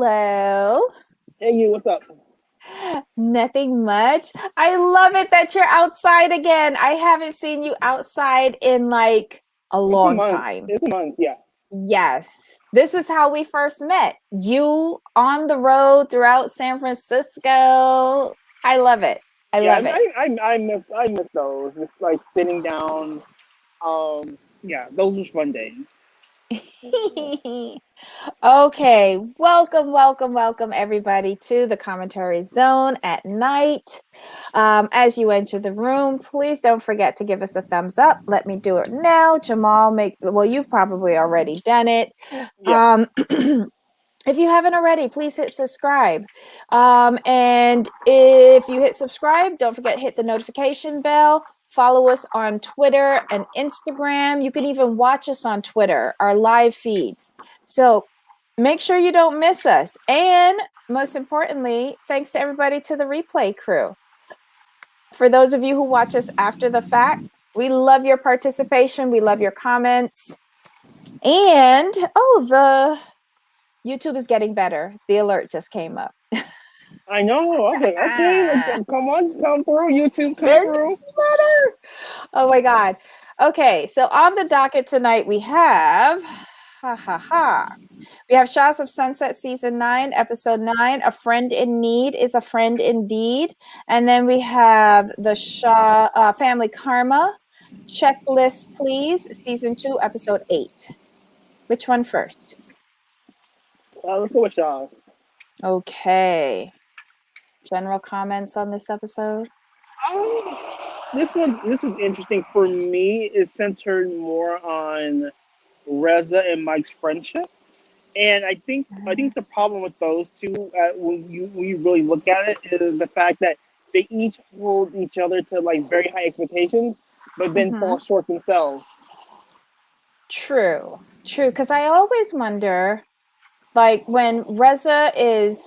hello. Hey, you, what's up? Nothing much. I love it that you're outside again. I haven't seen you outside in like a It's a long month. time. It's a month, yeah. Yes. This is how we first met. You on the road throughout San Francisco. I love it. I Yeah, love it. I miss those. Just like sitting down. Yeah, those were fun days. Okay, welcome everybody to the commentary zone at night. As you enter the room, please don't forget to give us a thumbs up. Let me do it now. Jamal, you've probably already done it. Yeah, Um, if you haven't already, please hit subscribe. And if you hit subscribe, don't forget to hit the notification bell. Follow us on Twitter and Instagram. You can even watch us on Twitter, our live feeds. So make sure you don't miss us. And most importantly, thanks to everybody to the replay crew. For those of you who watch us after the fact, we love your participation. We love your comments. And the YouTube is getting better. The alert just came up. I know. I was like, okay, like, come on, come through, YouTube, come They're through. getting better. Oh my God. Okay, so on the docket tonight we have We have Shahs of Sunset Season 9, Episode 9, A Friend in Need is a Friend Indeed. And then we have the Family Karma, Checklist Please, Season 2, Episode 8. Which one first? Let's go with Shahs. Okay. General comments on this episode? Um, this was interesting for me. It centered more on Reza and Mike's friendship. And I think the problem with those two, when you really look at it, is the fact that they each hold each other to like very high expectations, but then Mm-hmm. fall short themselves. True. Because I always wonder, like when Reza is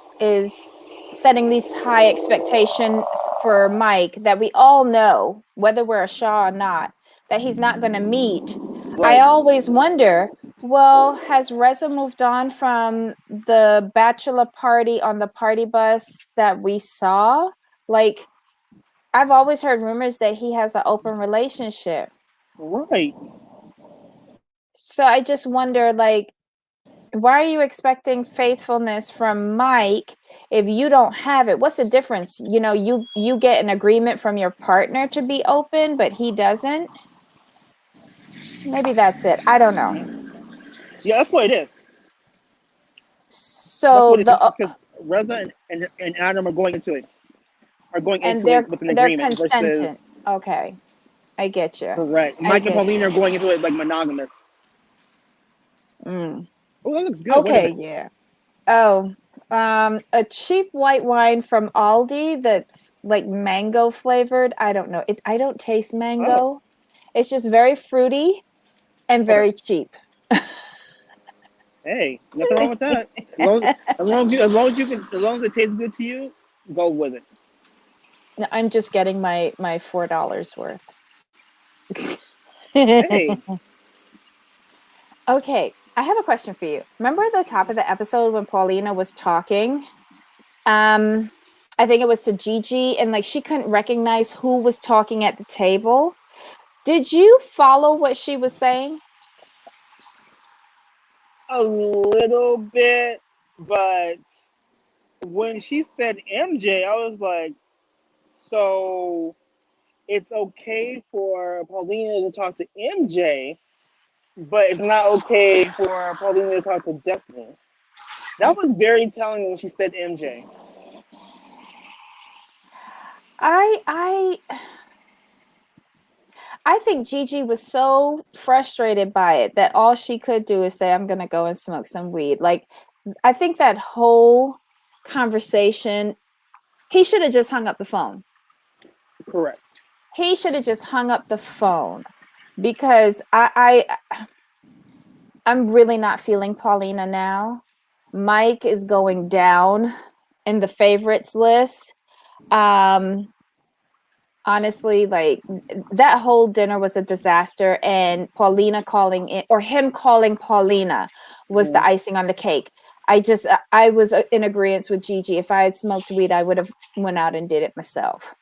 setting these high expectations for Mike that we all know, whether we're a Shaw or not, that he's not going to meet. I Right. always wonder, well, has Reza moved on from the bachelor party on the party bus that we saw? Like, I've always heard rumors that he has an open relationship. Right. So I just wonder, like, why are you expecting faithfulness from Mike if you don't have it? What's the difference? You get an agreement from your partner to be open, but he doesn't. Maybe that's it. I don't know. Yeah, that's what it is. That's So what it is. Because Reza and Adam are going and into it with an they're agreement consenting. versus Okay, I get you. correct. I Mike and get Pauline you. are going into it like monogamous. Mm. Oh, that looks good. What is Okay, it? yeah. Oh, a cheap white wine from Aldi that's like mango flavored. I don't know. I don't taste Oh, mango. It's just very fruity and okay. very cheap. Hey, nothing wrong with that. As long as it tastes good to you, go with it. No, I'm just getting my $4 worth. Hey, Okay, I have a question for you. Remember at the top of the episode when Paulina was talking? Um, I think it was to Gigi, and like she couldn't recognize who was talking at the table. Did you follow what she was saying? a little bit, but when she said MJ, I was like, so it's okay for Paulina to talk to MJ, but it's not okay for Paulina to talk to Destiny. That was very telling when she said MJ. I I I think Gigi was so frustrated by it that all she could do is say, I'm gonna go and smoke some weed. Like, I think that whole conversation, he should have just hung up the phone. Correct. He should have just hung up the phone because I'm really not feeling Paulina now. Mike is going down in the favorites list. Um, honestly, like that whole dinner was a disaster, and Paulina calling it or him calling Paulina was the Mhm. icing on the cake. I was in agreement with Gigi. If I had smoked weed, I would have went out and did it myself.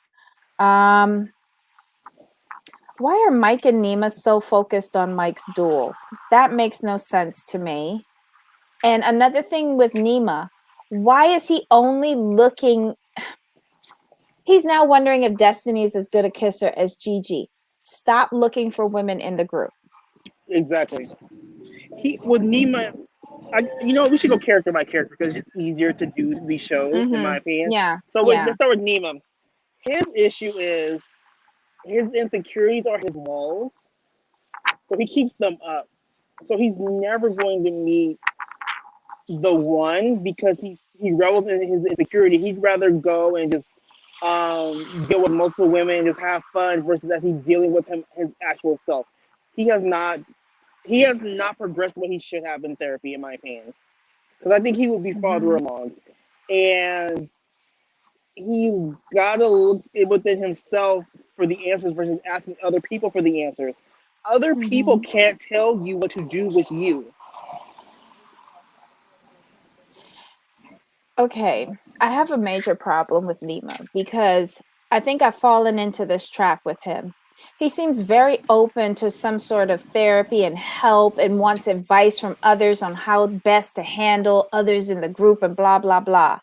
Why are Mike and Nima so focused on Mike's duel? That makes no sense to me. And another thing with Nima, why is he only looking? He's now wondering if Destiny is as good a kisser as Gigi. Stop looking for women in the group. Exactly. He with Nima, we should go character by character because it's just easier to do these shows, in my opinion. Yeah, So yeah. let's start with Nima. His issue is his insecurities are his walls, so he keeps them up. So he's never going to meet the one because he revels in his insecurity. He'd rather go and just deal with multiple women and just have fun versus that he's dealing with his actual self. He has not he has not progressed what he should have in therapy, in my opinion. Because I think he would be farther Mm-hmm. along. And he's got to look within himself for the answers versus asking other people for the answers. Other people Mm-hmm. can't tell you what to do with you. Okay, I have a major problem with Nima because I think I've fallen into this trap with him. He seems very open to some sort of therapy and help and wants advice from others on how best to handle others in the group and blah, blah, blah.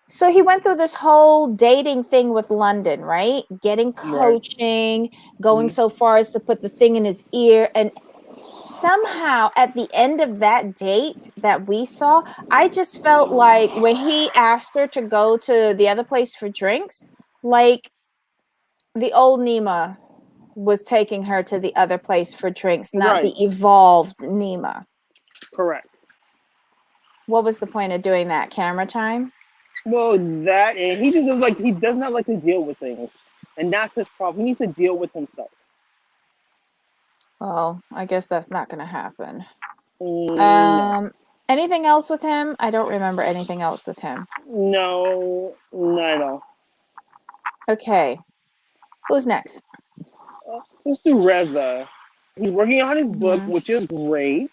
So he went through this whole dating thing with London, right? Getting Right. coaching, going Mhm. so far as to put the thing in his ear. And somehow at the end of that date that we saw, I just felt like when he asked her to go to the other place for drinks, like the old Nima was taking her to the other place for drinks, not the Right. evolved Nima. Correct. What was the point of doing that? Camera time? Well, that and he just does like he does not like to deal with things, and that's his problem. He needs to deal with himself. Well, I guess that's not going to happen. No, Um, Anything else with him? I don't remember anything else with him. no, not at all. Okay, who's next? Let's do Reza. He's working on his book, Mm-hmm. which is great.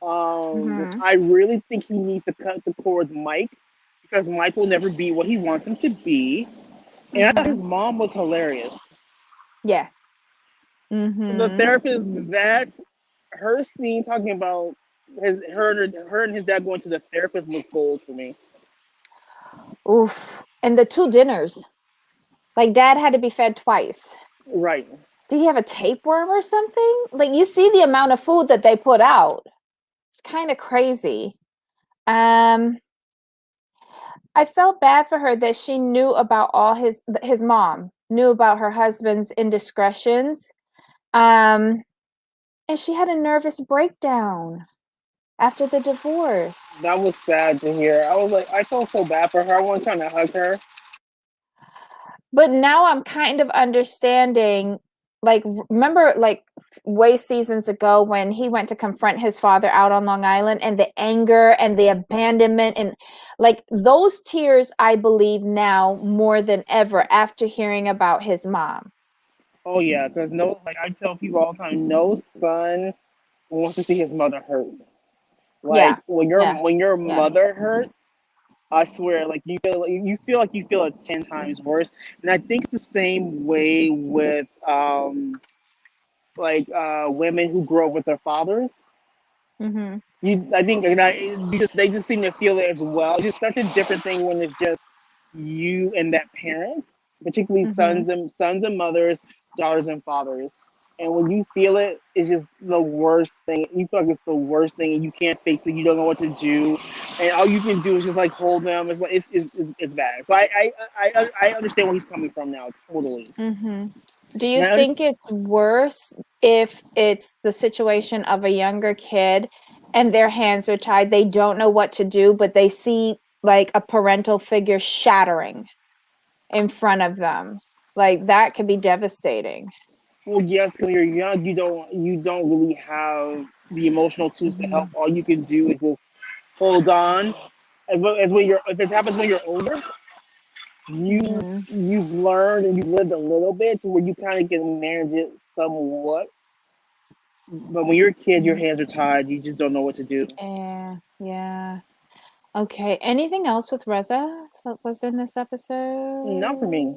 Mm-hmm. I really think he needs to cut the cord with Mike because Mike will never be what he wants him to be. And I thought Mm-hmm. his mom was hilarious. Yeah. The Mm-hmm. therapist, that her scene talking about her and his dad going to the therapist was gold for me. Oof. And the two dinners. Like dad had to be fed twice. Right. Did he have a tapeworm or something? Like you see the amount of food that they put out. It's kind of crazy. Um, I felt bad for her that she knew about all his mom knew about her husband's indiscretions. Um, and she had a nervous breakdown after the divorce. That was sad to hear. I was like, I felt so bad for her. I was trying to hug her. But now I'm kind of understanding, like, remember, like, way seasons ago when he went to confront his father out on Long Island and the anger and the abandonment and like those tears, I believe now more than ever after hearing about his mom. Oh yeah, because no, like I tell people all the time, no son wants to see his mother hurt. Yeah, Like when yeah, your yeah. mother hurts, I swear, like you feel it 10 times worse. And I think it's the same way with women who grow up with their fathers. Mm-hmm. I think that they just seem to feel it as well. It's just such a different thing when it's just you and that parent, particularly Mm-hmm. sons and mothers, daughters and fathers. And when you feel it, it's just the worst thing. You feel like it's the worst thing, and you can't fix it. You don't know what to do, and all you can do is just like hold them. It's like it's bad. So I understand where he's coming from now, totally. Mm-hmm. Do you Now, think it's worse if it's the situation of a younger kid and their hands are tied, they don't know what to do, but they see like a parental figure shattering in front of them? Like that could be devastating. well, yes, because you're young, you don't really have the emotional tools to help. Hmm. All you can do is just hold on. As when you're if it happens when you're older, Hmm. you've learned and you've lived a little bit to where you kind of can manage it somewhat. But when you're a kid, your hands are tied. You just don't know what to do. Yeah, Yeah. Okay. Anything else with Reza that was in this Not for me.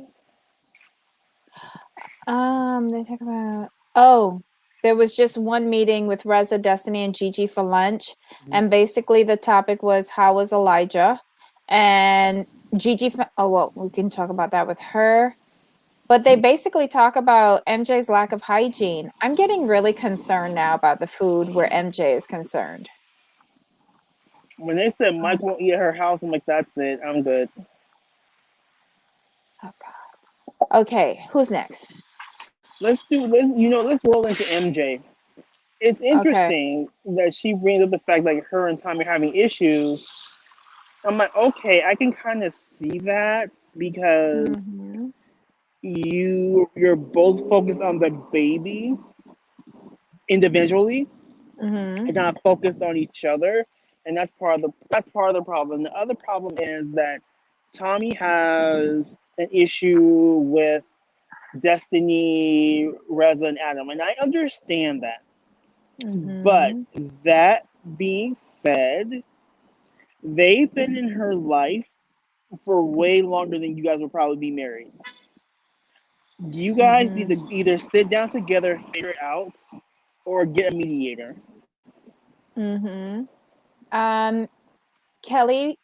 episode? They talk about oh, there was just one meeting with Reza, Destiny, and Gigi for lunch, and basically the topic was how was Elijah, and oh well, we can talk about that with her, but they basically talk about MJ's lack of hygiene. I'm getting really concerned now about the food where MJ is concerned. When they said Mike won't eat at her house, I'm like, that's it. I'm good. Oh God. Okay, who's next? Let's roll into MJ. It's Okay. interesting that she brings up the fact like her and Tommy are having issues. I'm like, okay, I can kind of see that because Mm-hmm. you're both focused on the baby individually Mm-hmm. and not focused on each other, and that's part of the problem. The other problem is that Tommy has an issue with Destiny, Reza, and Adam, and I understand that. But Mm-hmm. that being said, they've been in her life for way longer than you guys will probably be married. You guys need Mm-hmm. to either sit down together, figure it out, or get a mediator. Mm-hmm. Um, Kelly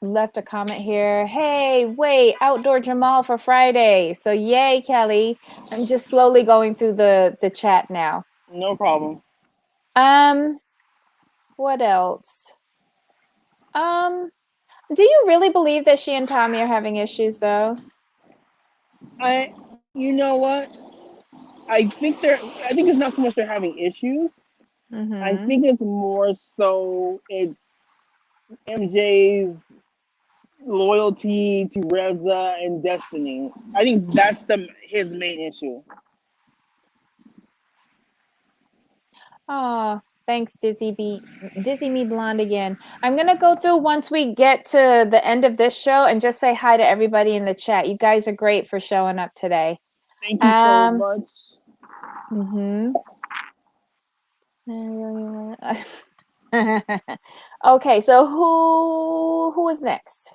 left a comment here. Hey, wait, outdoor Jamal for Friday. So yay, Kelly. I'm just slowly going through the chat now. No problem. Um, what else? Um, do you really believe that she and Tommy are having issues though? You know what? I think it's not so much they're having issues. I Mm-hmm. think it's more so it's MJ's loyalty to Reza and Destiny. I think that's the his main issue. Oh, thanks, Dizzy Me Blonde again. I'm gonna go through once we get to the end of this show and just say hi to everybody in the chat. You guys are great for showing up today. Thank you so Um, much. mhm. Okay, so who is next?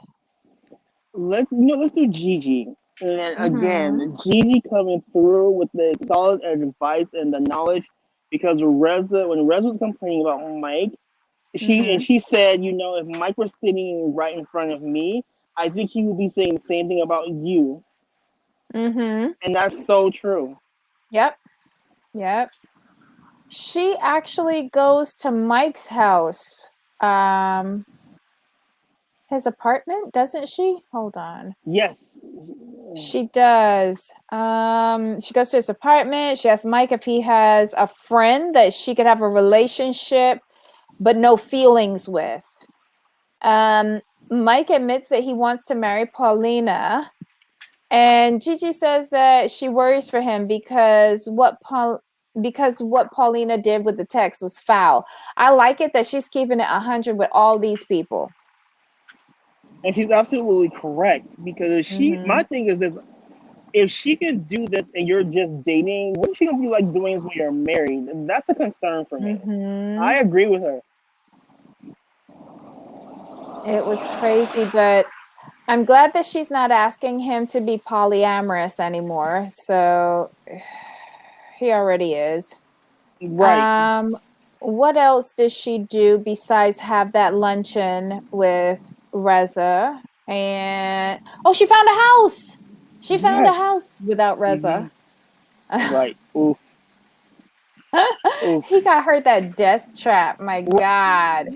Let's do Gigi. And Mm-hmm. again, Gigi coming through with the solid advice and the knowledge because when Reza was complaining about Mike, Mm-hmm. she said, if Mike was sitting right in front of me, I think he would be saying the same thing about you. Mm-hmm. And that's so true. Yep. Yep. She actually goes to Mike's house. Um, his apartment, doesn't she? Hold on. Yes. She does. She goes to his apartment. She asks Mike if he has a friend that she could have a relationship, but no feelings with. Um, Mike admits that he wants to marry Paulina, and Gigi says that she worries for him because what Paulina did with the text was foul. I like it that she's keeping it 100 with all these people. And she's absolutely correct because Mm-hmm. my thing is this: if she can do this and you're just dating, what is she gonna be like doing this when you're married? And that's a concern for me. Mm-hmm. I agree with her. It was crazy, but I'm glad that she's not asking him to be polyamorous anymore. So he already is. Right. Um, what else does she do besides have that luncheon with Reza? And oh, she found a house. She found a Yes. house without Hmm. Reza. Right. Oof. Oof. He got hurt that death trap. My God.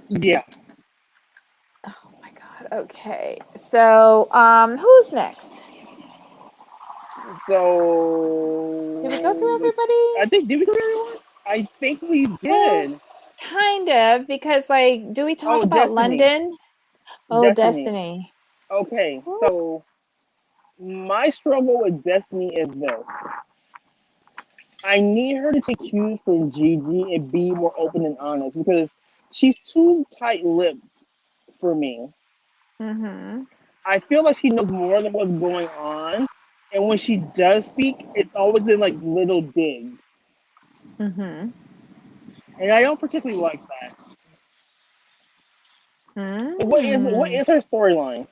Yeah. Oh my God. Okay. So, who's next? Did we go through So I everybody? think did we go to everyone? I think we Well, did. kind of, because like, do we talk Oh, about Destiny. London? Oh, Destiny. Destiny. Okay, so my struggle with Destiny is this. I need her to take cues from Gigi and be more open and honest because she's too tight-lipped for me. Mm-hmm. I feel like she knows more than what's going on, and when she does speak, it's always in like little digs, Mm-hmm. and I don't particularly like that. What Mm. is her storyline?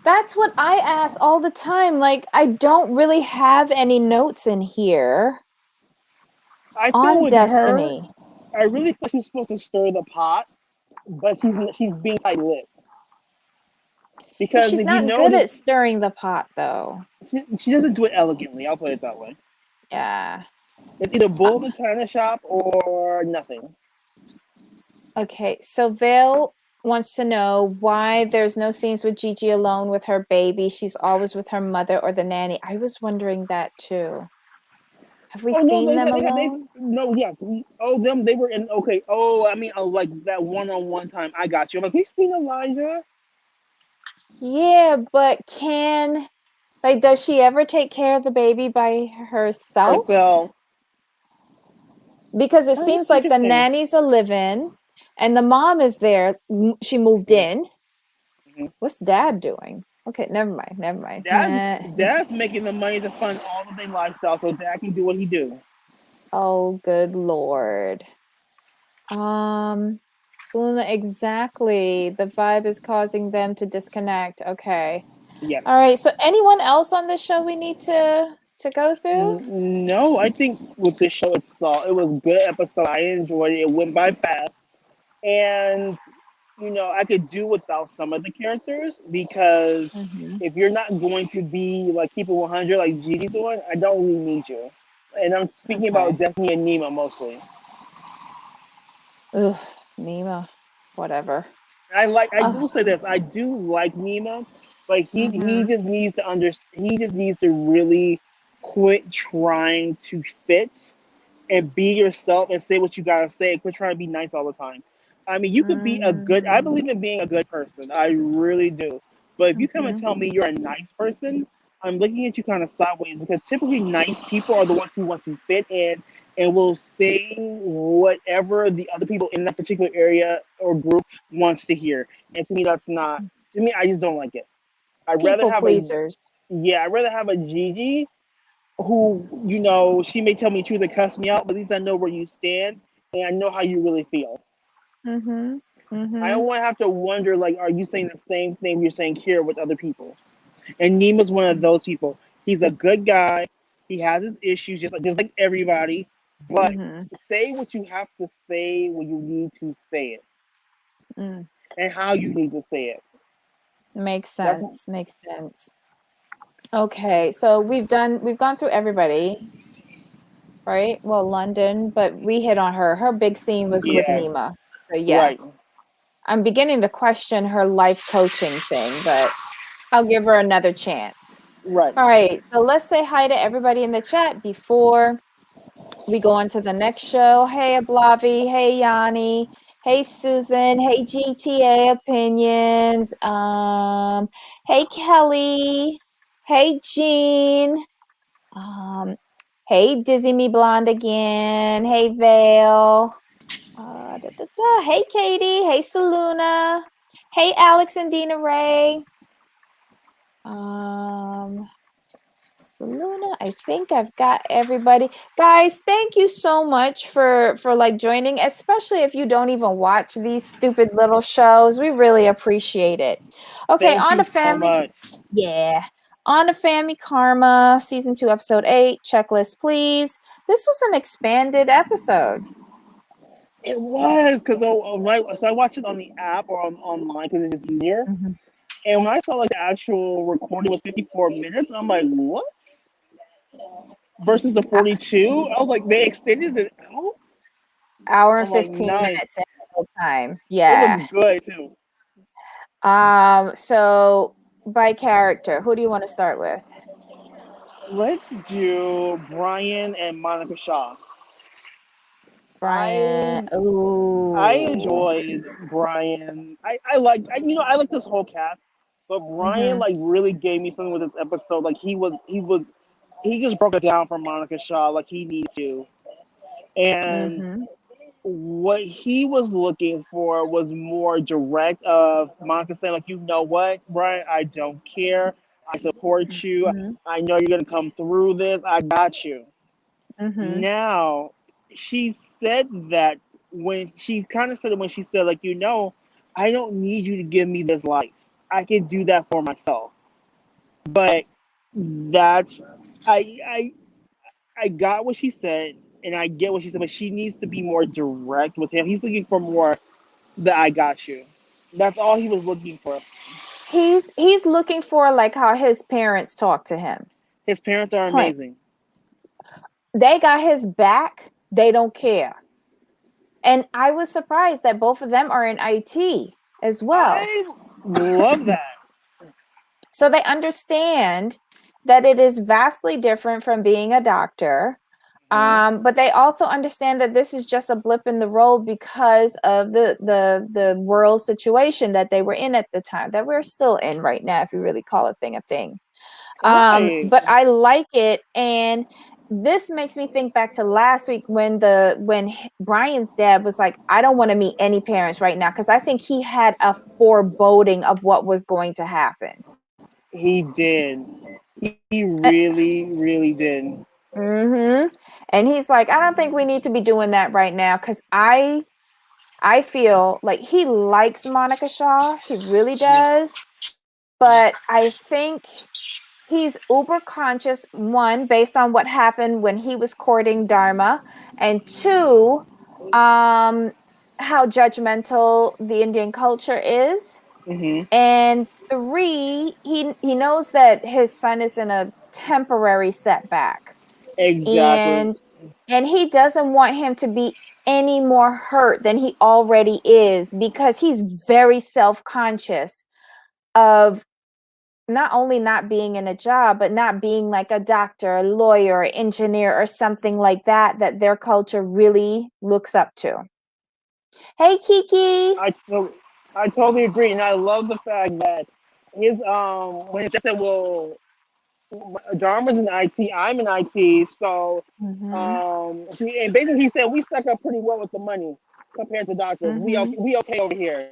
That's what I ask all the time. Like, I don't really have any notes in here I feel on with her, Destiny. I really thought she was supposed to stir the pot, but she's being tight-lipped But because she's if you not good notice, at stirring the pot, though. she doesn't do it elegantly. I'll put it that way. Yeah. It's either Uh, bull in the china shop or nothing. okay, so Vale wants to know why there's no scenes with Gigi alone with her baby. She's always with her mother or the nanny. I was wondering that too. Have we Oh no, seen them they alone? no, yes. Oh, them, they were in. Okay. Oh, I mean, like that one-on-one time. I got you. I'm like, we've seen Elijah Yeah, but does she ever take care of the baby by herself? herself. Because it Oh, seems that's like the interesting. nanny's a live-in and the mom is there. She moved in. Mhm. What's dad doing? Okay, never mind, never mind. Dad's making the money to fund all of their lifestyle, so Dad can do what he do. Oh, good Lord. Selena, exactly. The vibe is causing them to disconnect. Okay. Yes. All right. So anyone else on this show we need to go through? No, I think with the show itself, it was a good episode. I enjoyed it. It went by fast, and I could do without some of the characters because Hmm. if you're not going to be like keep it 100 like Gigi's doing, I don't really need you. And I'm speaking about Okay. Destiny and Nima mostly. Ugh, Nima. Whatever. I Oh. will say this, I do like Nima, but he Hmm. just needs to he just needs to really quit trying to fit and be yourself and say what you gotta say. Quit trying to be nice all the time. I mean, you could be a good. I Hmm. believe in being a good person. I really do. But if you come and Hmm. tell me you're a nice person, I'm looking at you kind of sideways because typically nice people are the ones who want to fit in and will say whatever the other people in that particular area or group wants to hear. And to me, that's not. To me, I just don't like it. I'd rather People have a pleasers. yeah. I'd rather have a Gigi who, she may tell me the truth and cuss me out, but at least I know where you stand and I know how you really feel. Hmm. I Hmm. don't want to have to wonder, like, are you saying the same thing you're saying here with other people? And Nima's one of those people. He's a good guy. He has his issues, just like everybody. But Hmm. say what you have to say when you need to say it, Mm. and how you need to say it. Makes That's sense. Makes sense. Okay, so we've gone through everybody, right? Well, London, but we hit on her. Her big scene was with yeah, Nima. So yeah, right, I'm beginning to question her life coaching thing, but I'll give her another chance. right. All right, so let's say hi to everybody in the chat before we go on to the next show. Hey, Ablavi. Hey, Yanni. Hey, Susan. Hey, GTA Opinions. Hey, Kelly. Hey, Jean. Um, hey, Dizzy Me Blonde again. Hey, Vale. Hey, Katie. Hey, Saluna. Hey, Alex and Dina Ray. Um, Saluna, I think I've got everybody. Guys, thank you so much for like joining, especially if you don't even watch these stupid little shows. We really appreciate it. Okay, Thank on to you so family. much. Yeah. On to Family Karma, season 2, episode 8. Checklist, please. This was an expanded episode. It was because so I watched it on the app or online because it's easier. Mhm. And when I saw like the actual recording was 54 minutes, I'm like, what? Versus the Uh, 42, I was like, they extended it out. Hour and I'm like, 15 nice. minutes in real time. It was Yeah. good too. So by character, who do you want to start with? Let's do Brian and Monica Shaw. Brian. I I Ooh. enjoyed Brian. I like this whole cast, but Brian Mm-hmm. like really gave me something with this episode. Like he just broke it down for Monica Shaw like he needed to. And Mm-hmm. what he was looking for was more direct of Monica saying, like, you know what, Brian, I don't care. I support you. Mm-hmm. I know you're gonna come through this. I got you. Mm-hmm. Now, she said that when she kind of said it when she said, like, I don't need you to give me this life. I can do that for myself. But that's I got what she said, and I get what she said, but she needs to be more direct with him. He's looking for more that I got you. That's all he was looking for. He's looking for like how his parents talk to him. His parents are Plain. amazing. They got his back. They don't care. And I was surprised that both of them are in IT as well. I love that. So they understand that it is vastly different from being a doctor. Mhm. But they also understand that this is just a blip in the road because of the world situation that they were in at the time, that we're still in right now, if you really call a thing a thing. Right. But I like it, and this makes me think back to last week when Brian's dad was like, I don't want to meet any parents right now, because I think he had a foreboding of what was going to happen. He did. He really, really did. Mm-hmm. And he's like, I don't think we need to be doing that right now, because I feel like he likes Monica Shaw. He really does. But I think he's uber conscious, one, based on what happened when he was courting Dharma, and two, um, how judgmental the Indian culture is. Hmm. And three, he knows that his son is in a temporary setback. Exactly. And he doesn't want him to be any more hurt than he already is, because he's very self-conscious of not only not being in a job, but not being like a doctor, a lawyer, engineer, or something like that, that their culture really looks up to. Hey, Kiki. I to- I totally agree, and I love the fact that his when his dad said, "Well, Dharma's in IT, I'm in IT," so Mm-hmm. and basically he said we stuck up pretty well with the money compared to doctors. Mm-hmm. We okay over here.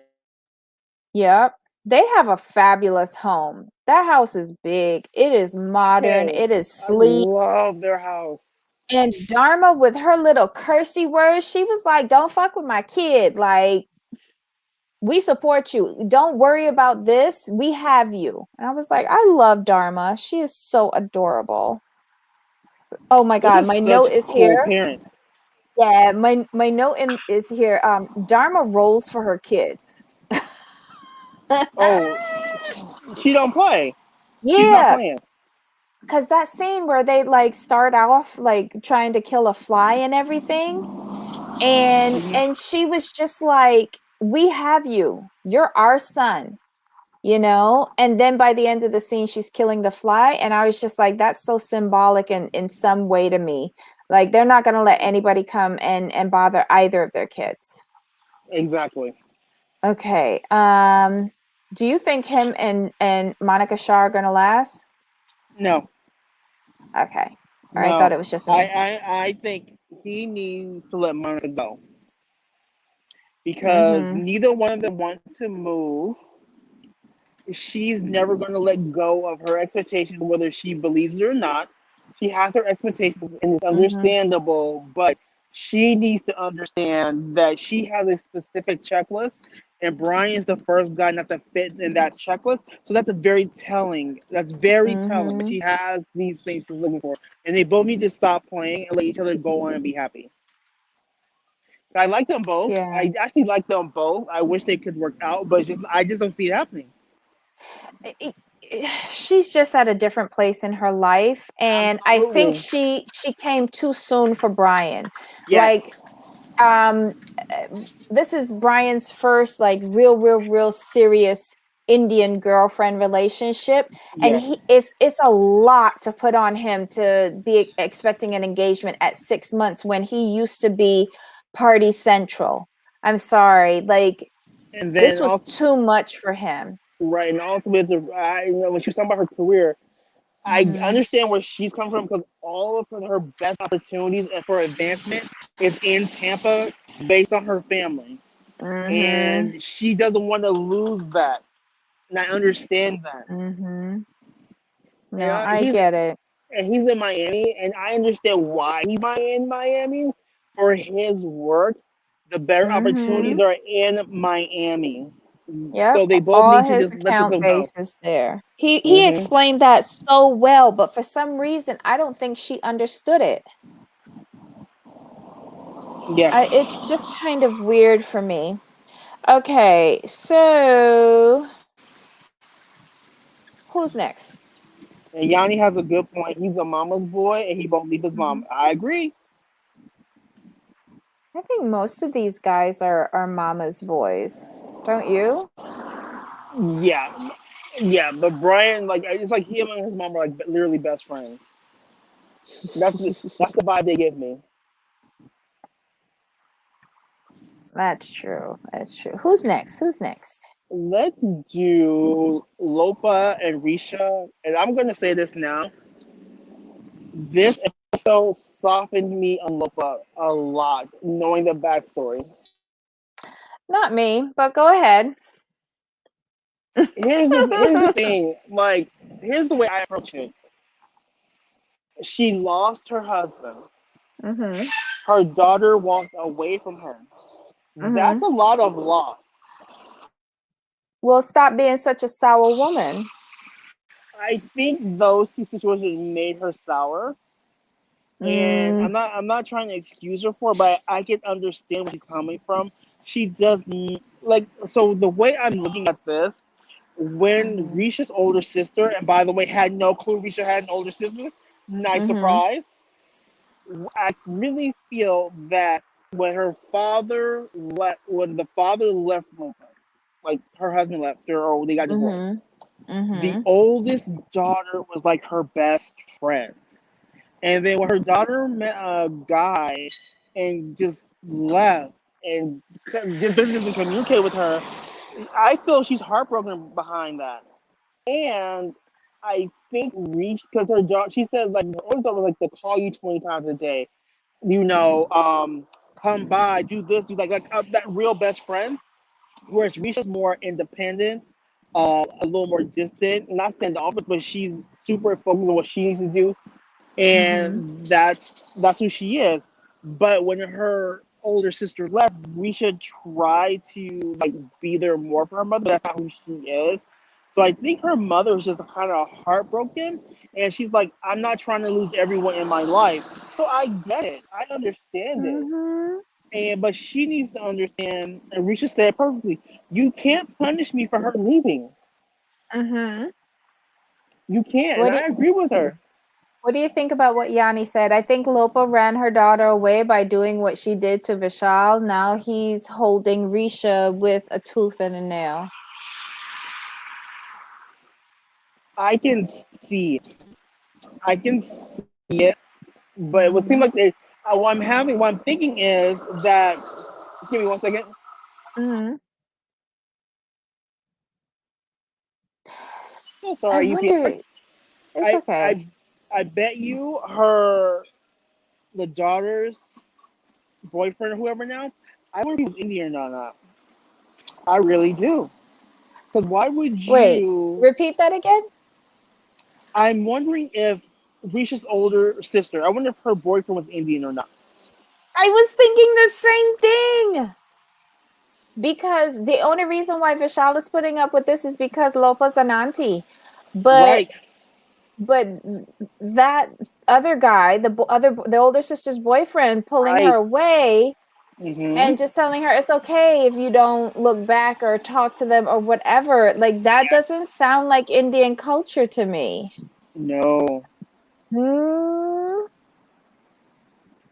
Yep. They have a fabulous home. That house is big. It is modern. Okay, It is I sleek. love their house. And Dharma, with her little cursey words, she was like, don't fuck with my kid. Like, we support you. Don't worry about this. We have you. And I was like, I love Dharma. She is so adorable. Oh my They're God. just My such note is cool here. parents. Yeah, my note is here. Dharma rolls for her kids. Oh, she don't play. She's not Yeah, playing. because that scene where they like start off like trying to kill a fly and everything, and she was just like, we have you. You're our son. And then by the end of the scene she's killing the fly, and I was just like, that's so symbolic in some way to me. Like, they're not going to let anybody come and bother either of their kids. Exactly. Okay. Do you think him and Monica Shaw are going to last? No, Okay. Or I thought no. it was just I, me. I think he needs to let Monica go because Mm-hmm. neither one of them want to move. She's never going to let go of her expectations, whether she believes it or not. She has her expectations, and it's Mm-hmm. understandable, but she needs to understand that she has a specific checklist, and Brian's the first guy not to fit in that checklist. So that's a very telling. That's very telling. Mm-hmm. She has these things she's looking for, and they both need to stop playing and let each other go on and be happy. I like them both. Yeah. I actually like them both. I wish they could work out, but I just don't see it happening. It- she's just at a different place in her life, and I think Absolutely. she came too soon for Brian. Like, Yes. um this is Brian's first like real serious Indian girlfriend relationship, and Yes. it's a lot to put on him to be expecting an engagement at 6 months when he used to be party central. I'm sorry, like, And this then was also, too much for him. right, and also with when she was talking about her career, I Mm-hmm. understand where she's coming from because all of her best opportunities and for advancement is in Tampa, based on her family, Mm-hmm. and she doesn't want to lose that. And I understand that. Mm-hmm. And No, I get it. he's in Miami, and I understand why he's in Miami for his work. The better opportunities Mm-hmm. are in Miami. Yep, So they both all need to his just let account themselves go. base is there. He Hmm. explained that so well, but for some reason, I don't think she understood it. Yes. It's just kind of weird for me. Okay, so who's next? And Yanni has a good point. He's a mama's boy, and he won't leave his mom. Mhm. I agree. I think most of these guys are mama's boys, don't you? Yeah, yeah. But Brian, like, it's like him and his mom are like literally best friends. That's the vibe they give me. That's true. That's true. Who's next? Who's next? Let's do Lopa and Risha. And I'm gonna say this now. This episode softened me on Lopa a lot, knowing the backstory. Not me, but go ahead. Here's the thing. Like, here's the way I approach it. She lost her husband. Mm-hmm. Her daughter walked away from her. That's Mm-hmm. a lot of loss. Well, stop being such a sour woman. I think those two situations made her sour. And Mm, I'm not trying to excuse her for it, but I can understand where she's coming from. She does like, so the way I'm looking at this, when mm-hmm. Risha's older sister, and by the way, had no clue Risha had an older sister, nice Mm-hmm. surprise. I really feel that when the father left Lopa, like her husband left her or they got divorced, Mm-hmm. the Mm-hmm. oldest daughter was like her best friend. And then when her daughter met a guy and just left and just doesn't communicate with her, I feel she's heartbroken behind that. And I think Reach, because her daughter, she said like her older daughter was like to call you 20 times a day, you know, come by, do this, do like that real best friend. Whereas Risha's more independent, a little more distant, not standoffish, but she's super focused on what she needs to do, Mm-hmm. and that's who she is. But when her older sister left, we should try to like be there more for her mother. That's not who she is. So I think her mother was just kind of heartbroken, and she's like, "I'm not trying to lose everyone in my life." So I get it. I understand it. Mm-hmm. And but she needs to understand, and Risha said it perfectly. You can't punish me for her leaving. Mm-hmm. You can't, and What do I agree with her. What do you think about what Yanni said? I think Lopa ran her daughter away by doing what she did to Vishal. Now he's holding Risha with a tooth and a nail. I can see it. I can see it, but it would seem Mm-hmm. like what I'm thinking is that. Just give me 1 second. Mm-hmm. So I sorry, UPS. wonder. It's I okay. I I bet you the daughter's boyfriend or whoever now. I wonder if he was Indian or not. I really do. Because why would Wait, you? repeat that again? I'm wondering if Risha's older sister. I wonder if her boyfriend was Indian or not. I was thinking the same thing. Because the only reason why Vishal is putting up with this is because Lopa's an auntie. But Right. but that other guy, the older sister's boyfriend, pulling her Right. away Mm-hmm. and just telling her it's okay if you don't look back or talk to them or whatever. Like that doesn't Yes. sound like Indian culture to me. No. Hmm.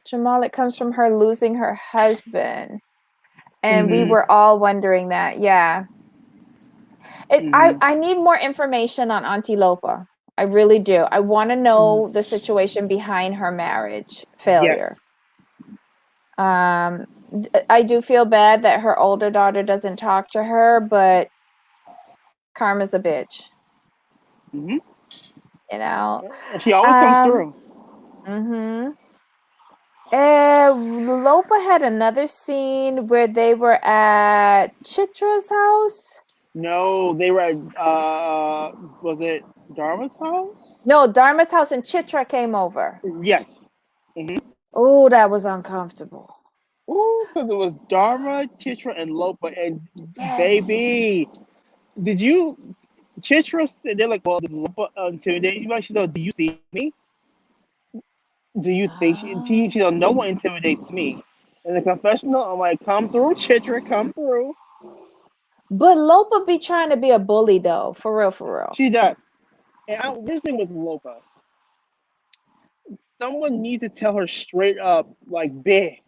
Jamal, it comes from her losing her husband. And we Mm-hmm. were all wondering that. Yeah. Mm-hmm. I need more information on Auntie Lopa. I really do. I want to know the situation behind her marriage failure. Yes. Um, I do feel bad that her older daughter doesn't talk to her, but karma's a bitch, Mm-hmm. you know. And she always comes Um, through. mm-hmm. Lopa had another scene where they were at Chitra's house. No, they were at, was it Dharma's house? No, Dharma's house and Chitra came over. Yes. Mm-hmm. Oh, that was uncomfortable. Ooh, because it was Dharma, Chitra, and Lopa. And Yes. baby, did you Chitra said they're like, well, did Lopa intimidate you? She's like, do you see me? Do you think she Oh. don't no one intimidates me? In the confessional, I'm like, come through, Chitra, come through. But Lopa be trying to be a bully though, for real, for real. She does. And this thing with Lopa, someone needs to tell her straight up, like, big.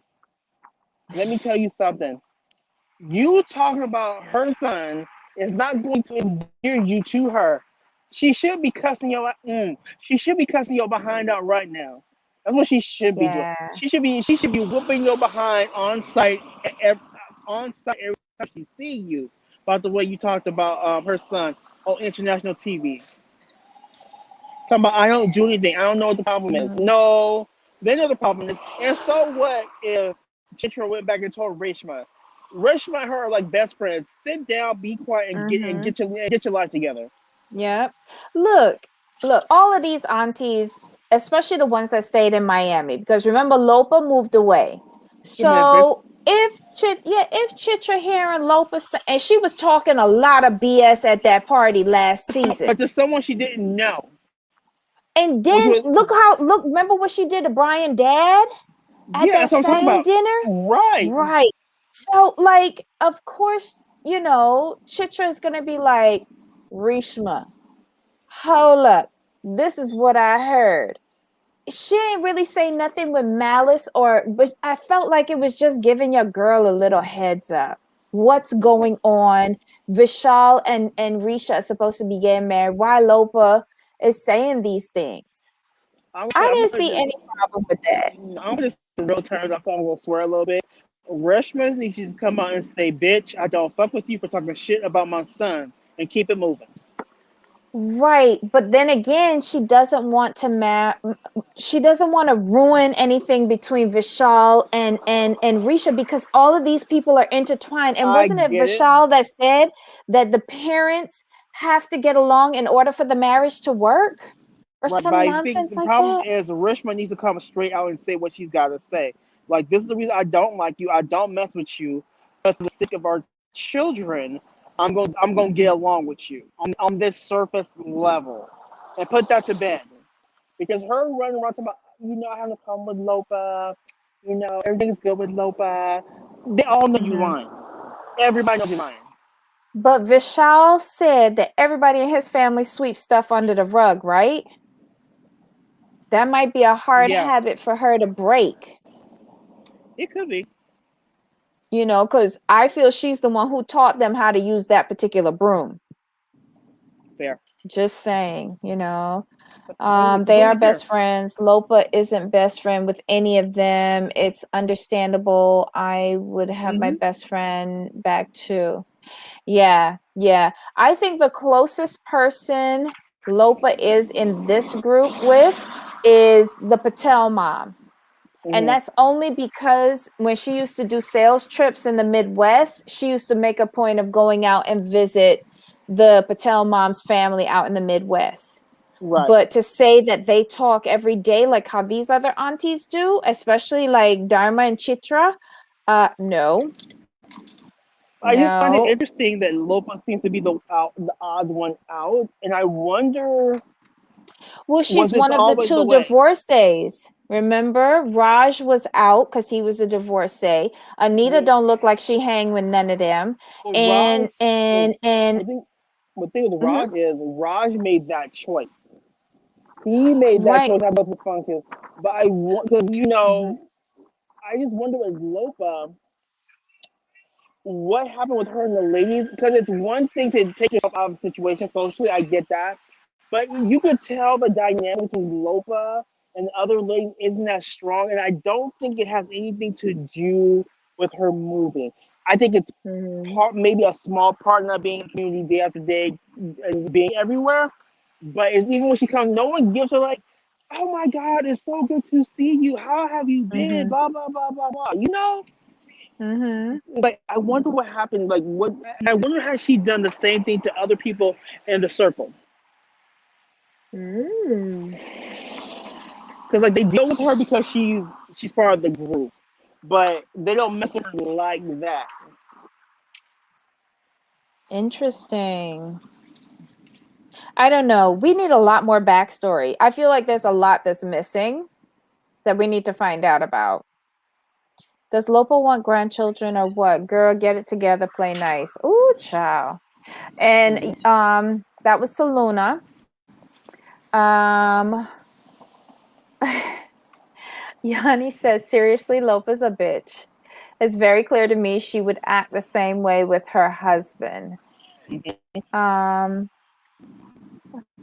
Let me tell you something. You talking about her son is not going to endear you to her. She should be cussing your she should be cussing your behind out right now. That's what she should be doing. Yeah. She should be whooping your behind on site on site every time she see you about the way you talked about her son on international TV. Talking about I don't do anything. I don't know what the problem is. Mhm. No, they know the problem is. And so what if Chitra went back and told Reshma? Reshma and her are like best friends. Sit down, be quiet, and get and Mhm. get your life together. Yep. Look, look, all of these aunties, especially the ones that stayed in Miami, because remember Lopa moved away. In Memphis. So if Chitra here and Lopa and she was talking a lot of BS at that party last But season. to someone she didn't know, And which then was look, remember what she did to Brian dad at yeah, that that's what I'm talking same about. dinner? Right. Right. So like, of course, Chitra is gonna be like, Rishma, hold up. This is what I heard. She ain't really say nothing with malice, but I felt like it was just giving your girl a little heads up. What's going on? Vishal and Risha are supposed to be getting married. Why Lopa is saying these things? I I'm didn't gonna see just any problem with that. I'm just in real terms. I'm gonna swear a little bit. Reshma needs to come out and say, "Bitch, I don't fuck with you for talking shit about my son," and keep it moving. Right, but then again, she doesn't want to ruin anything between Vishal and Risha because all of these people are intertwined. And I wasn't it get it. Vishal that said that the parents have to get along in order for the marriage to work? Or Right, but some I think nonsense the like problem that? is Rishma needs to come straight out and say what she's got to say. Like, this is the reason I don't like you. I don't mess with you. But for the sake of our children, I'm gonna get along with you on this surface level, and put that to bed. Because her running around talking about, I have no problem with Lopa. Everything's good with Lopa. They all know you Mhm. lying. Everybody knows you're lying. But Vishal said that everybody in his family sweeps stuff under the rug, right? That might be a hard Yeah, habit for her to break. it could be Because I feel she's the one who taught them how to use that particular broom. fair. Just saying. That's completely, They are completely fair. best friends. Lopa isn't best friend with any of them. It's understandable. I would have my Hmm. best friend back too. Yeah, yeah. I think the closest person Lopa is in this group with is the Patel mom. And Hmm. that's only because when she used to do sales trips in the Midwest, she used to make a point of going out and visit the Patel mom's family out in the Midwest. Right. But to say that they talk every day like how these other aunties do, especially like Dharma and Chitra, no, I just find it no. interesting that Lopa seems to be the odd one out, and I wonder, Well, was she's this one of the always the two way? divorcees. Remember, Raj was out because he was a divorcee. Anita Mhm. don't look like she hang with none of them. But Raj, And and I and think the thing with mhm, Raj is Raj made that choice. He made that right. choice. How about the function? But I want because Mhm, I just wonder with Lopa, what happened with her and the ladies? Because it's one thing to take yourself out of a situation socially, I get that. But you could tell the dynamic between Lopa and the other ladies isn't that strong. And I don't think it has anything to do with her moving. I think it's mhm, maybe a small part not being in the community day after day and being everywhere. But even when she comes, no one gives her like, "Oh my God, it's so good to see you. How have you been?" mhm, Blah blah blah blah blah. mhm. Like I wonder what happened. Like what? And I wonder has she done the same thing to other people in the circle? Mm. Because like they deal with her because she's part of the group. but they don't mess with her like that. Interesting. I don't know. We need a lot more backstory. I feel like there's a lot that's missing that we need to find out about. Does Lopo want grandchildren or what? Girl, get it together, play nice. Ooh, child. And that was Saluna. Um Yanni says, seriously, Lopa's a bitch. It's very clear to me she would act the same way with her husband. Um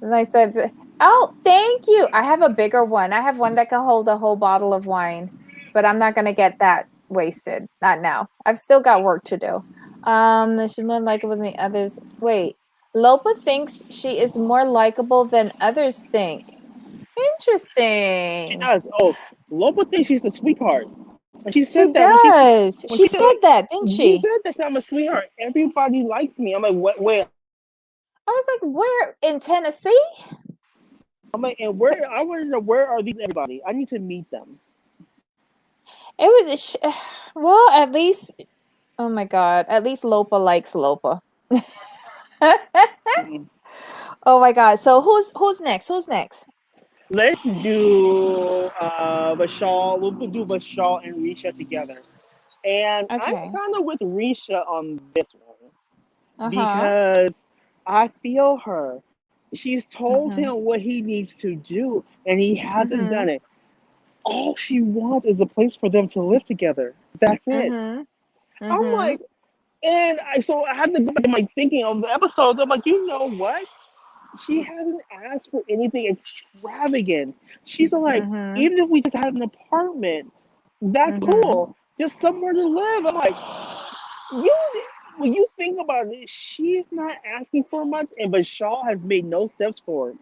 And I said, oh, thank you. I have a bigger one. I have one that can hold a whole bottle of wine, but I'm not going to get that wasted. Not now. I've still got work to do. She's more likable than the others. Wait, Lopa thinks she is more likable than others think. She Interesting. does. Oh, Lopa thinks she's a sweetheart. And she She said that does. when She she said said like that, didn't she she? said that I'm a sweetheart. Everybody likes me. I'm like, what? Wait. I was like, where in Tennessee? I'm like, and where? I want to know where are these everybody? I need to meet them. It was, well, at least, oh my God, at least Lopa likes Lopa. Mhm. Oh my God. So who's next? Who's next? Let's do Vishal. We'll do Vishal and Risha together. And I'm Okay. kind of with Risha on this one Uh-huh. because I feel her. She's told Mm-hmm. him what he needs to do, and he hasn't Mm-hmm. done it. All she wants is a place for them to live together. That's it. Mm-hmm. I'm Mm-hmm. like, and so I had to go back and like thinking of the episodes. I'm like, you know what? She hasn't asked for anything extravagant. She's like, Mm-hmm. even if we just had an apartment, that's Mm-hmm. cool. Just somewhere to live. I'm like, you. When you think about it, she's not asking for much, and Bashar has made no steps forward.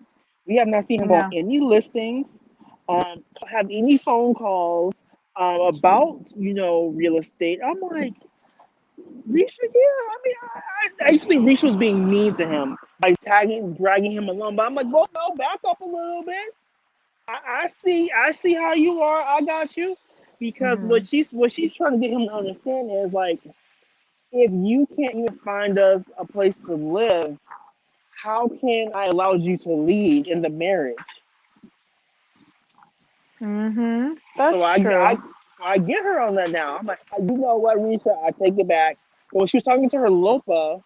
We have not seen him go on No. any listings, have any phone calls about real estate. I'm like, Risha, yeah. I mean, I just think Risha was being mean to him by dragging him along. But I'm like, well, no, back up a little bit. I see how you are. I got you. Because Mm-hmm. what she's trying to get him to understand is like, if you can't even find us a place to live, how can I allow you to lead in the marriage? Mm-hmm. So That's true. I get her on that now. I'm like, you know what, Risha, I take it back. But when she was talking to her Lopa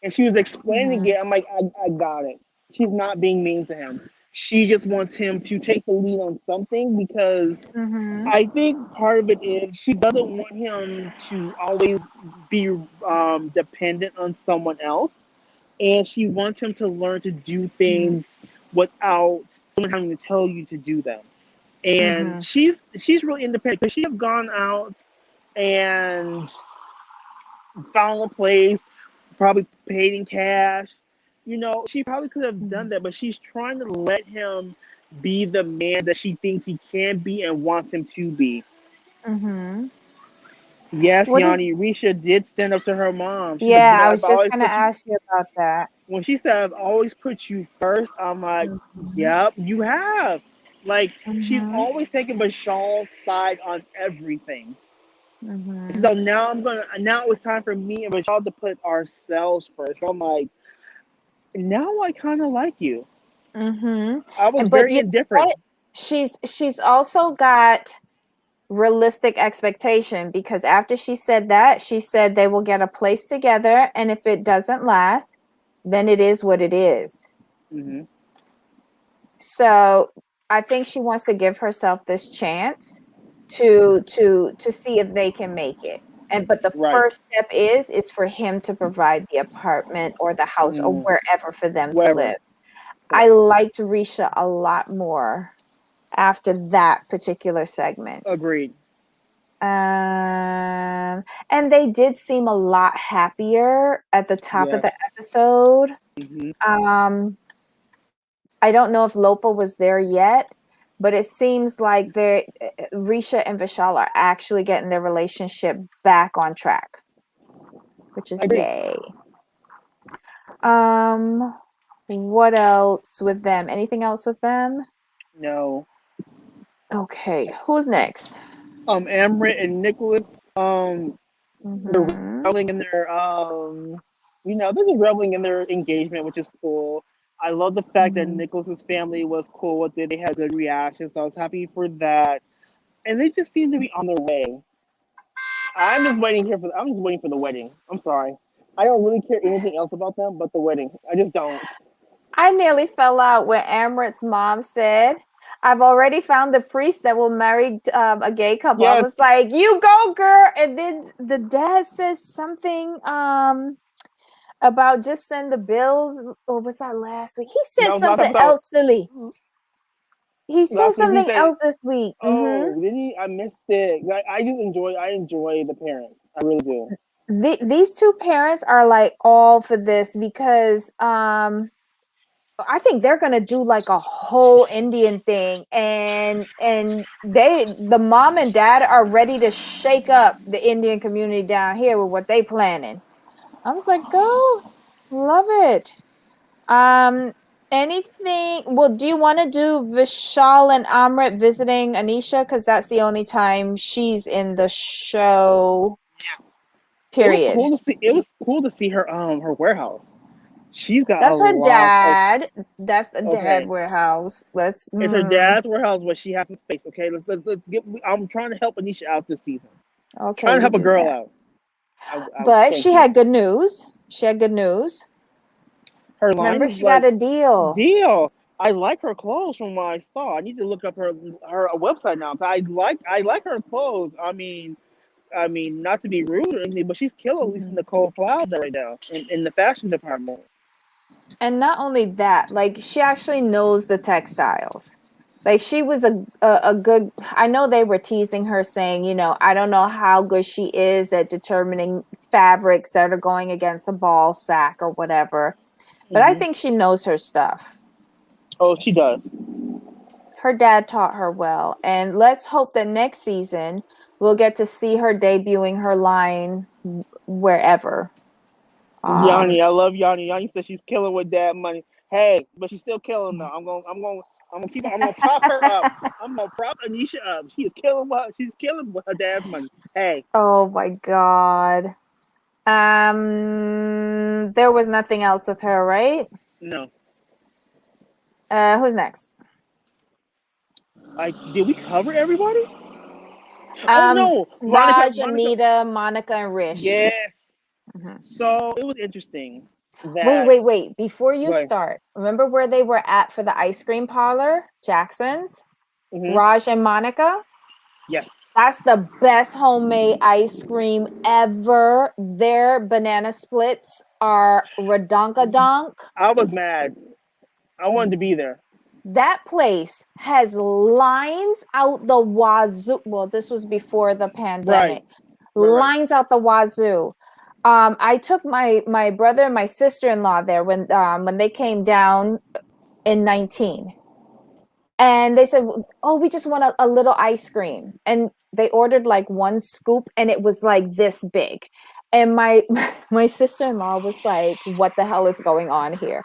and she was explaining Mm-hmm. it, I'm like, I got it. She's not being mean to him. She just wants him to take the lead on something because Mm-hmm. I think part of it is she doesn't want him to always be dependent on someone else. And she wants him to learn to do things without someone having to tell you to do them. And Mm-hmm. she's really independent because she have gone out and found a place, probably paid in cash. She probably could have done that, but she's trying to let him be the man that she thinks he can be and wants him to be. Mm-hmm. Yes, What did Yanni, Risha did stand up to her mom. She's like, Yeah, I I've was just always gonna put you. ask you about that. When she said, I've always put you first, I'm like, Mm-hmm. yep, you have. Like, she's Mm-hmm. always taking Bashal's side on everything. Mm-hmm. So now it was time for me and Bashal to put ourselves first. So I'm like, now I kind of like you. Mm-hmm. I was But very you know indifferent. what? She's also got realistic expectation because after she said that, she said they will get a place together, and if it doesn't last, then it is what it is. Hmm. So I think she wants to give herself this chance to see if they can make it. And but the Right. first step is for him to provide the apartment or the house or Mm, wherever for them to whatever. live. I Correct. liked Risha a lot more after that particular segment. Agreed. And they did seem a lot happier at the top of Yes. the episode. Hmm. Um, I don't know if Lopa was there yet, but it seems like Risha and Vishal are actually getting their relationship back on track, which is Agreed. yay. Um, what else with them? Anything else with them? No. Okay, who's next? Amrit and Nicholas, they're Mm-hmm. reveling in their, they're just reveling in their engagement, which is cool. I love the fact that Mm-hmm. Nicholas's family was cool with it. They had good reactions, so I was happy for that. And they just seem to be on their way. I'm just waiting for the wedding. I'm sorry. I don't really care anything else about them but the wedding. I just don't. I nearly fell out when Amrit's mom said, I've already found the priest that will marry a gay couple. I Yes. was like, you go, girl. And then the dad says something about just send the bills. Or was that last week? He said That was last something episode. else silly. He said Last week he something said, else this week. "Oh, did he? I missed it." Like, I enjoy the parents. I really do. These two parents are like all for this because I think they're gonna do like a whole Indian thing, and the mom and dad are ready to shake up the Indian community down here with what they planning. I was like, go, love it. Um, anything? Well, do you want to do Vishal and Amrit visiting Anisha? Because that's the only time she's in the show. It was Period. cool to see. It was cool to see her warehouse. She's got a That's her lot of. dad. That's the dad Okay, warehouse. Let's. it's her dad's warehouse, but she has some space. Okay, let's get. I'm trying to help Anisha out this season. Okay, Trying to you help a do girl that. out. But Thank she you. had good news. She had good news. Her line Remember, is she got like, a deal. deal. I like her clothes from what I saw. I need to look up her website now. I like her clothes. I mean, not to be rude or anything, but she's killing Lisa Mhm. Nicole Plaza right now in the fashion department. And not only that, like she actually knows the textiles. Like she was a good. I know they were teasing her, saying, I don't know how good she is at determining fabrics that are going against a ball sack or whatever. But I Hmm. think she knows her stuff. Oh, she does. Her dad taught her well, and let's hope that next season we'll get to see her debuting her line wherever. Um, Yanni, I love Yanni. Yanni says she's killing with dad money. Hey, but she's still killing though. I'm gonna prop her up. I'm gonna prop Anisha up. She's killing with her dad's money. Hey, oh my God. There was nothing else with her, right? no. Who's next? Did we cover everybody? Oh no, Monica, Raj, Monica. Anita, Monica, and Rish. Yes. Mhm. So it was interesting Wait, that. wait, wait. Before you Right. start, remember where they were at for the ice cream parlor? Jackson's? Hmm. Raj and Monica? Yes. That's the best homemade ice cream ever. Their banana splits are redonkadonk. I was mad. I wanted to be there. That place has lines out the wazoo. Well, this was before the Right. pandemic. Right. Right. Lines out the wazoo. I took my brother and my sister-in-law there when they came down in 19. And they said, oh, we just want a little ice cream. And they ordered like one scoop and it was like this big. And my my sister-in-law was like, what the hell is going on here?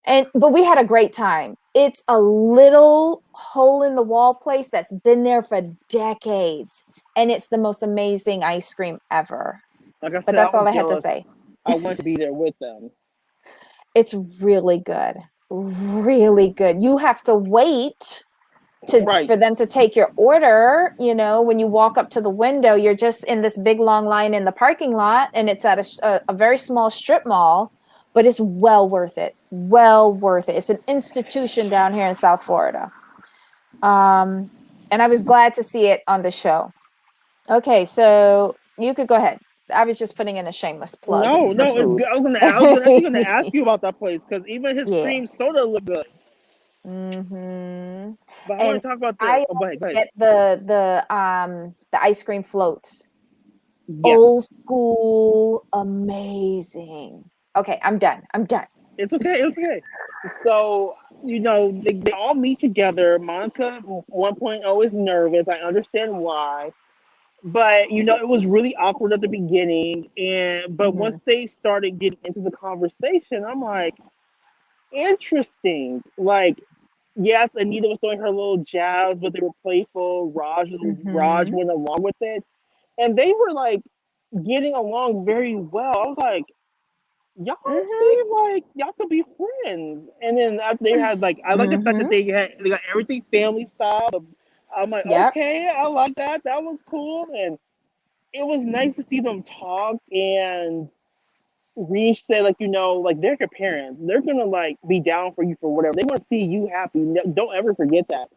But we had a great time. It's a little hole in the wall place that's been there for decades. And it's the most amazing ice cream ever. Like I But said, I that's all was I had to jealous. say. I wanted to be there with them. It's really good. Really good. You have to wait Right. for them to take your order. When you walk up to the window, you're just in this big long line in the parking lot, and it's at a very small strip mall, but it's well worth it. Well worth it. It's an institution down here in South Florida. And I was glad to see it on the show. Okay, so you could go ahead. I was just putting in a shameless plug No, for no, it's food. good. I was actually gonna ask you about that place because even his Yeah. cream soda looked good. Hmm. But I want And to talk about I the. had Oh, go ahead. Go to ahead. get the ice cream floats. Yes, Old school, amazing. Okay, I'm done. I'm done. it's okay. It's okay. So they all meet together. Monica, 1.0, is nervous. I understand why. But it was really awkward at the beginning, but once Mhm. they started getting into the conversation, I'm like, interesting. Like, yes, Anita was throwing her little jabs, but they were playful. Raj Mm-hmm. went along with it, and they were like getting along very well. I was like, y'all Mm-hmm. seem like y'all could be friends. And then after they had like, I like the fact that Mm-hmm. they got everything family style. I'm like, Yep. okay, I like that. That was cool, and it was nice to see them talk. And Reese said, like, like they're your parents. They're gonna like be down for you for whatever. They want to see you happy. Don't ever forget that.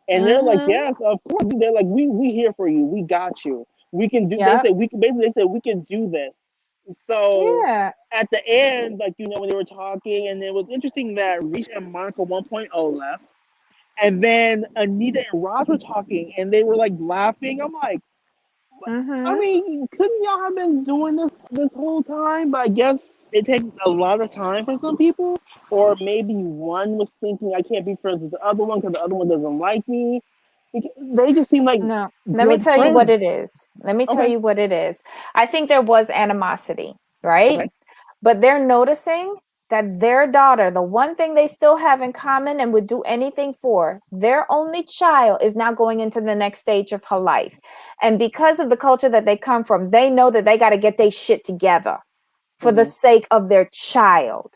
And they're like, Mm-hmm. yes, of course. They're like, we here for you. We got you. We can do. They Yep. said we can basically. They said we can do this. So Yeah. at the end, like when they were talking, and it was interesting that Reese and Monica 1.0 left, and then Anita and Raj were talking, and they were like laughing. I'm like, I Mm-hmm. mean, couldn't y'all have been doing this whole time? But I guess it takes a lot of time for some people, or maybe one was thinking I can't be friends with the other one because the other one doesn't like me. They just seem like No, let me good tell you what friends. it is. Let me tell Okay, you what it is. I think there was animosity, right? okay, But they're noticing that their daughter, the one thing they still have in common and would do anything for, their only child is now going into the next stage of her life. And because of the culture that they come from, they know that they got to get their shit together for the hmm, sake of their child.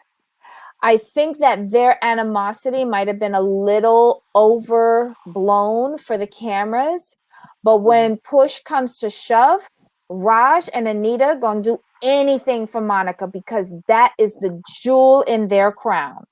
I think that their animosity might have been a little overblown for the cameras, but hmm. when push comes to shove, Raj and Anita gonna do anything for Monica because that is the jewel in their crown.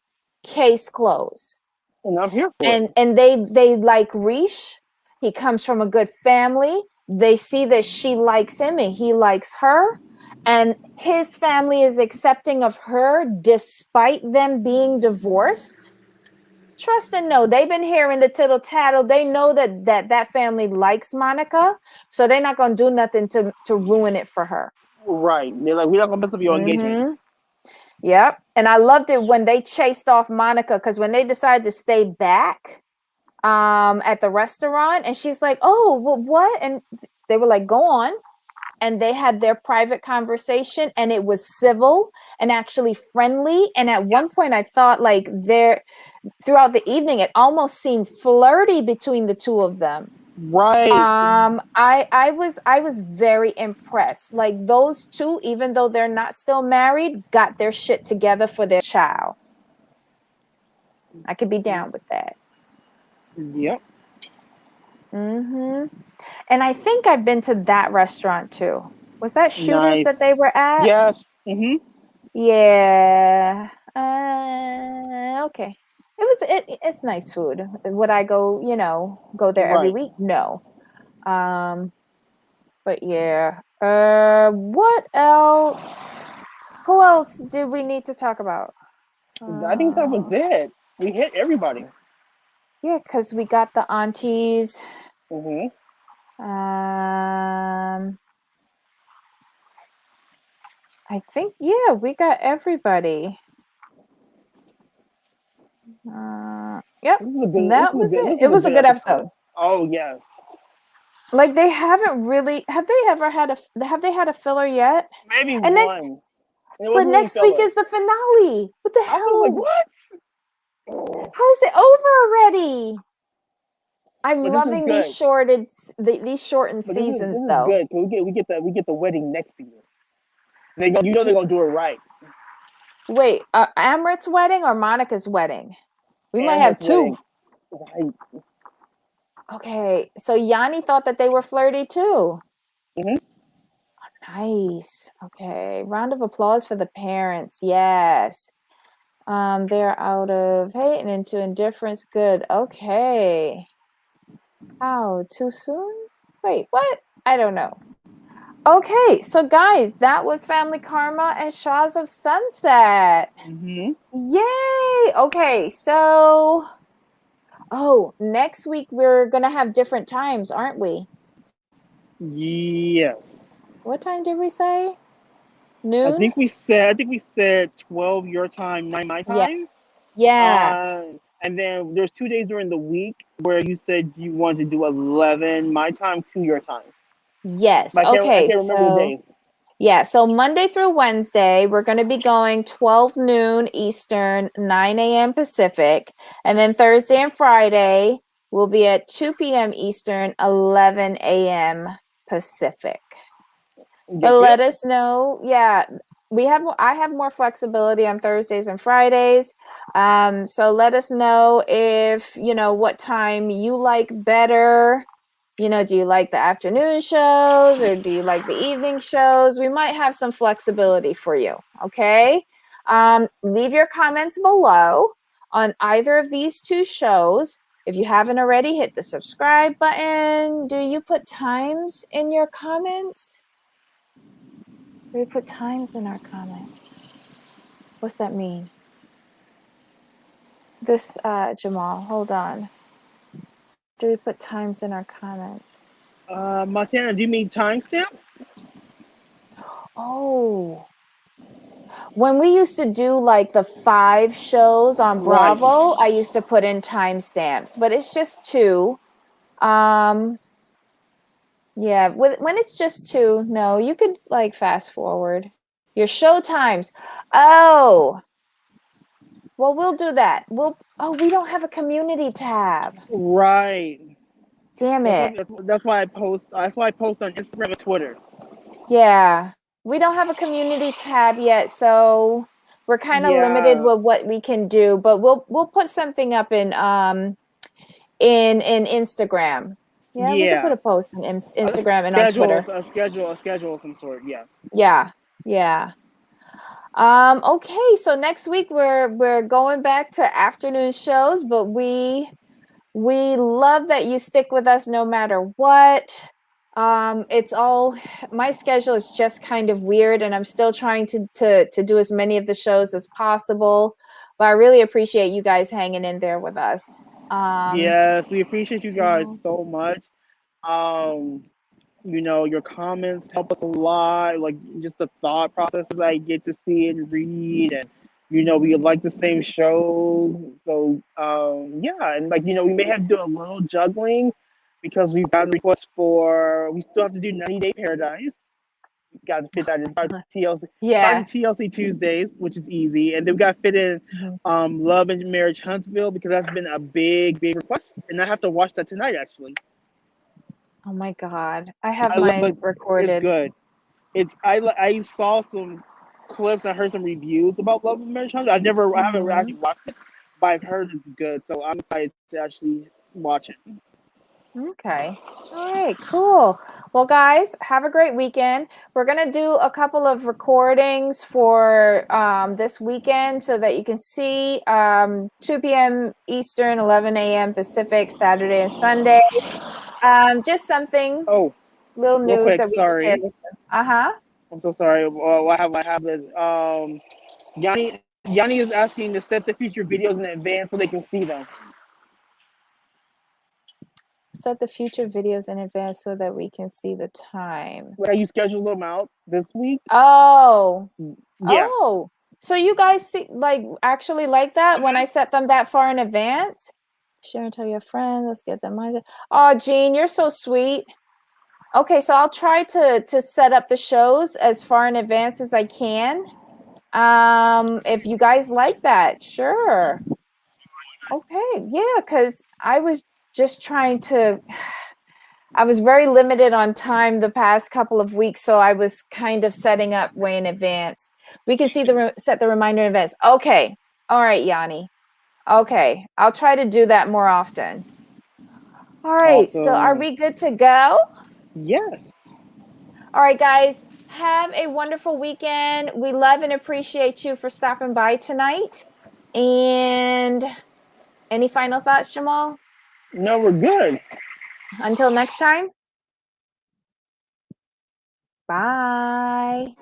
Case closed. And I'm here for it. And they like Rish. He comes from a good family. They see that she likes him and he likes her, and his family is accepting of her despite them being divorced. Trust and know, they've been hearing the tittle tattle. They know that family likes Monica, so they're not gonna do nothing to ruin it for her. Right? They're like, we're not gonna mess up your engagement. Mm-hmm. Yep. And I loved it when they chased off Monica, because when they decided to stay back at the restaurant, and she's like, oh, well, what? And they were like, go on. And they had their private conversation, and it was civil and actually friendly. And at one point I thought, like, there throughout the evening it almost seemed flirty between the two of them. Right. I was very impressed. Like, those two, even though they're not still married, got their shit together for their child. I could be down with that. Yep. Mm-hmm. And I think I've been to that restaurant too. Was that Shooters that Nice. they were at? Yes. Mm-hmm. Yeah. Okay. It's nice food. Would I go, go there every Right. week? No. Um, but yeah. What else? Who else did we need to talk about? I think that was Uh, it. We hit everybody. yeah, because we got the aunties. Mm-hmm. Um, I think, yeah, we got everybody. Yep, This is a good. This that is a was good. it. This It is a was a good good episode. episode. Oh yes. Like, they haven't really, have they ever had have they had a filler yet? Maybe And then, one. It but wasn't really next week filler. is the finale. What the I was like, hell? what? Oh, How is it over already? I'm but this is loving these good. these shortened But this seasons is though. good. 'Cause we get the wedding next season. They're gonna do it right. Wait, Amrit's wedding or Monica's wedding? We might have Amber's two. wedding. Right. Okay, so Yanni thought that they were flirty too. Mm-hmm. Nice. Okay, round of applause for the parents. Yes. They're out of hate and into indifference. Good. Okay. How too soon? Wait, what? I don't know. Okay, so guys, that was Family Karma and Shahs of Sunset. Mm-hmm. Yay! Okay, so next week we're gonna have different times, aren't we? Yes. What time did we say? I Noon? think we said. I think we said 12 your time, 9 my Yeah. time. Yeah. And then there's 2 days during the week where you said you wanted to do 11 my time, 2 your time. Yes. But I Okay, can't remember the so days. Yeah, so Monday through Wednesday, we're going to be going 12 noon Eastern, 9 a.m. Pacific. And then Thursday and Friday, we'll be at 2 p.m. Eastern, 11 a.m. Pacific. Yep, But yep. let us know. Yeah, I have more flexibility on Thursdays and Fridays. So let us know if, what time you like better. Do you like the afternoon shows or do you like the evening shows? We might have some flexibility for you. Okay. Leave your comments below on either of these two shows. If you haven't already, hit the subscribe button. Do you put times in your comments? Do we put times in our comments? What's that mean? This, Jamal, hold on. Do we put times in our comments? Montana, do you mean timestamp? Oh, when we used to do like the 5 shows on Right. Bravo, I used to put in timestamps, but it's just 2. Um, yeah, when it's just 2, no, you could like fast forward your show times. Oh, well, we'll do that. We don't have a community tab. Right. Damn it. That's why I post. That's why I post on Instagram and Twitter. Yeah, we don't have a community tab yet, so we're kind of limited Yeah. with what we can do, but we'll put something up in Instagram. Yeah, we could put Yeah. a post on A Instagram and on schedule. Twitter. A schedule of some sort. Yeah. Yeah, yeah. Okay, so next week we're going back to afternoon shows, but we love that you stick with us no matter what. It's all my schedule is just kind of weird, and I'm still trying to do as many of the shows as possible. But I really appreciate you guys hanging in there with us. Um, Yes, we appreciate you guys yeah. so much. Um, your comments help us a lot. Like just the thought processes I get to see and read, and we like the same shows. So yeah, and we may have to do a little juggling because we've got requests for. We still have to do 90 Day Paradise. Got to fit that in. Starting Yeah. TLC Tuesdays, which is easy, and then we got to fit in Mhm. Love and Marriage Huntsville because that's been a big request, and I have to watch that tonight actually. Oh my God, I have I love mine it. It's recorded. good. I saw some clips. I heard some reviews about Love and Marriage Huntsville. I haven't Hmm. actually watched it, but I've heard it's good, so I'm excited to actually watch it. Okay. All right, cool. Well, guys, have a great weekend. We're going to do a couple of recordings for this weekend so that you can see 2 p.m. Eastern, 11 a.m. Pacific, Saturday and Sunday. Just something, Oh, little real news quick, that we can share sorry. with you. Uh-huh. I'm so sorry. What have is Yanni is asking to set the future videos in advance so they can see them. Set the future videos in advance so that we can see the time. Like you schedule them out this week. Oh. Yeah. Oh. So you guys see actually like that when I set them that far in advance? Share and tell your friends. Let's get them. Oh, Jean, you're so sweet. Okay, so I'll try to set up the shows as far in advance as I can. If you guys like that, sure. Okay, yeah, because I was just trying to. I was very limited on time the past couple of weeks, so I was kind of setting up way in advance. We can see set the reminder in advance. Okay, all right, Yanni. Okay, I'll try to do that more often. All right, so are Awesome. we good to go? Yes. All right, guys, have a wonderful weekend. We love and appreciate you for stopping by tonight. And any final thoughts, Jamal? No, we're good. Until next time, bye.